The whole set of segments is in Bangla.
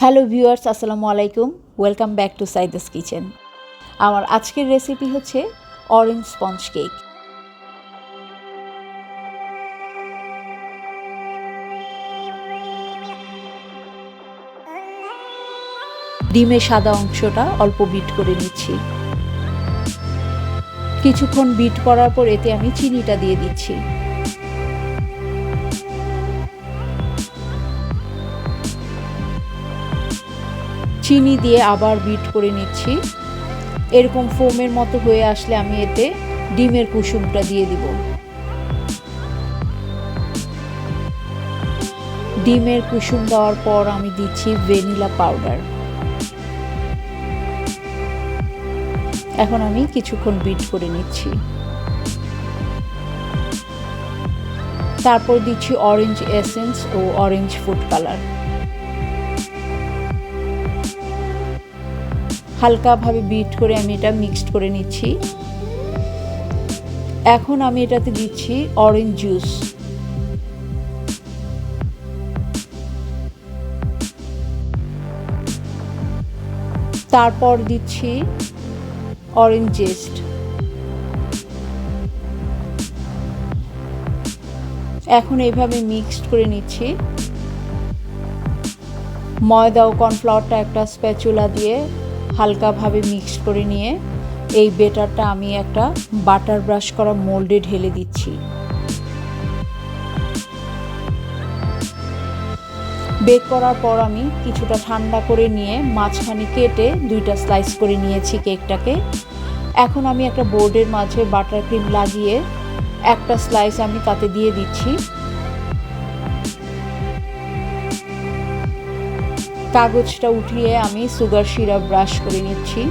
হ্যালো ভিউয়ার্স, আসসালামু আলাইকুম। Welcome back to Saida's kitchen. আমার আজকের রেসিপি হচ্ছে অরেঞ্জ স্পঞ্জ কেক। ডিমের সাদা অংশটা অল্প বিট করে নিচ্ছি। কিছুক্ষণ বিট করার পর এতে আমি চিনিটা দিয়ে দিচ্ছি। চিনি দিয়ে আবার বিট করে নিচ্ছি। এরকম ফোমের মতো হয়ে আসলে আমি এতে ডিমের কুসুমটা দিয়ে দিব। ডিমের কুসুম দেওয়ার পর আমি দিচ্ছি ভ্যানিলা পাউডার। এখন আমি কিছুক্ষণ বিট করে নিচ্ছি। তারপর দিচ্ছি অরেঞ্জ এসেন্স ও অরেঞ্জ ফুড কালার। হালকাভাবে বিট করে আমি এটা মিক্সড করে নিচ্ছি। এখন আমি এটাতে দিচ্ছি অরেঞ্জ জুস। তারপর দিচ্ছি অরেঞ্জ জেস্ট। এখন এইভাবে মিক্সড করে নিচ্ছি। ময়দা ও কর্নফ্লাওয়ারটা একটা স্প্যাচুলা দিয়ে হালকাভাবে মিক্সড করে নিয়ে এই বেটারটা আমি একটা বাটার ব্রাশ করা মোল্ডে ঢেলে দিচ্ছি। বেক করার পর আমি কিছুটা ঠান্ডা করে নিয়ে মাঝখানে কেটে দুইটা স্লাইস করে নিয়েছি কেকটাকে। এখন আমি একটা বোর্ডের মাঝে বাটার ক্রিম লাগিয়ে একটা স্লাইস আমি তাতে দিয়ে দিচ্ছি। কাগজটা উঠিয়ে আমি সুগার সিরাপ ব্রাশ করে নিচ্ছি।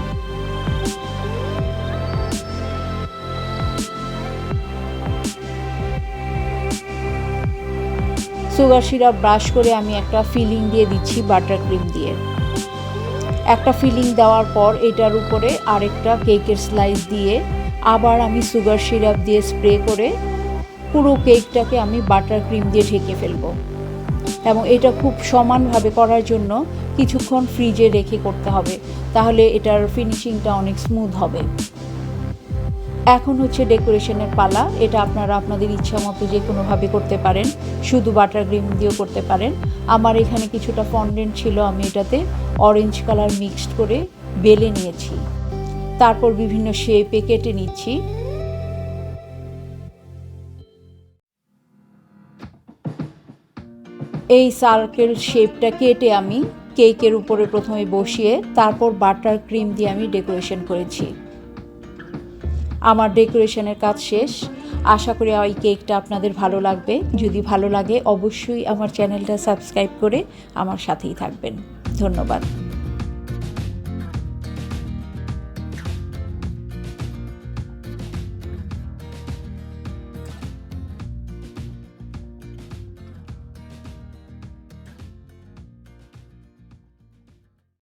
সুগার সিরাপ ব্রাশ করে আমি একটা ফিলিং দিয়ে দিচ্ছি বাটার ক্রিম দিয়ে। একটা ফিলিং দেওয়ার পর এটার উপরে আরেকটা কেকের স্লাইস দিয়ে আবার আমি সুগার সিরাপ দিয়ে স্প্রে করে পুরো কেকটাকে আমি বাটার ক্রিম দিয়ে ঢেকে ফেলবো। এবং এটা খুব সমানভাবে করার জন্য কিছুক্ষণ ফ্রিজে রেখে করতে হবে, তাহলে এটার ফিনিশিংটা অনেক স্মুথ হবে। এখন হচ্ছে ডেকোরেশনের পালা। এটা আপনারা আপনাদের ইচ্ছা মতো যে কোনোভাবে করতে পারেন, শুধু বাটার ক্রিম দিয়েও করতে পারেন। আমার এখানে কিছুটা ফন্ডেন্ট ছিল, আমি এটাতে অরেঞ্জ কালার মিক্সড করে বেলে নিয়েছি। তারপর বিভিন্ন শেপে কেটে নিচ্ছি। এই সার্কেল শেপটা কেটে আমি কেকের উপরে প্রথমে বসিয়ে তারপর বাটার ক্রিম দিয়ে আমি ডেকোরেশন করেছি। আমার ডেকোরেশনের কাজ শেষ। আশা করি এই কেকটা আপনাদের ভালো লাগবে। যদি ভালো লাগে অবশ্যই আমার চ্যানেলটা সাবস্ক্রাইব করে আমার সাথেই থাকবেন। ধন্যবাদ।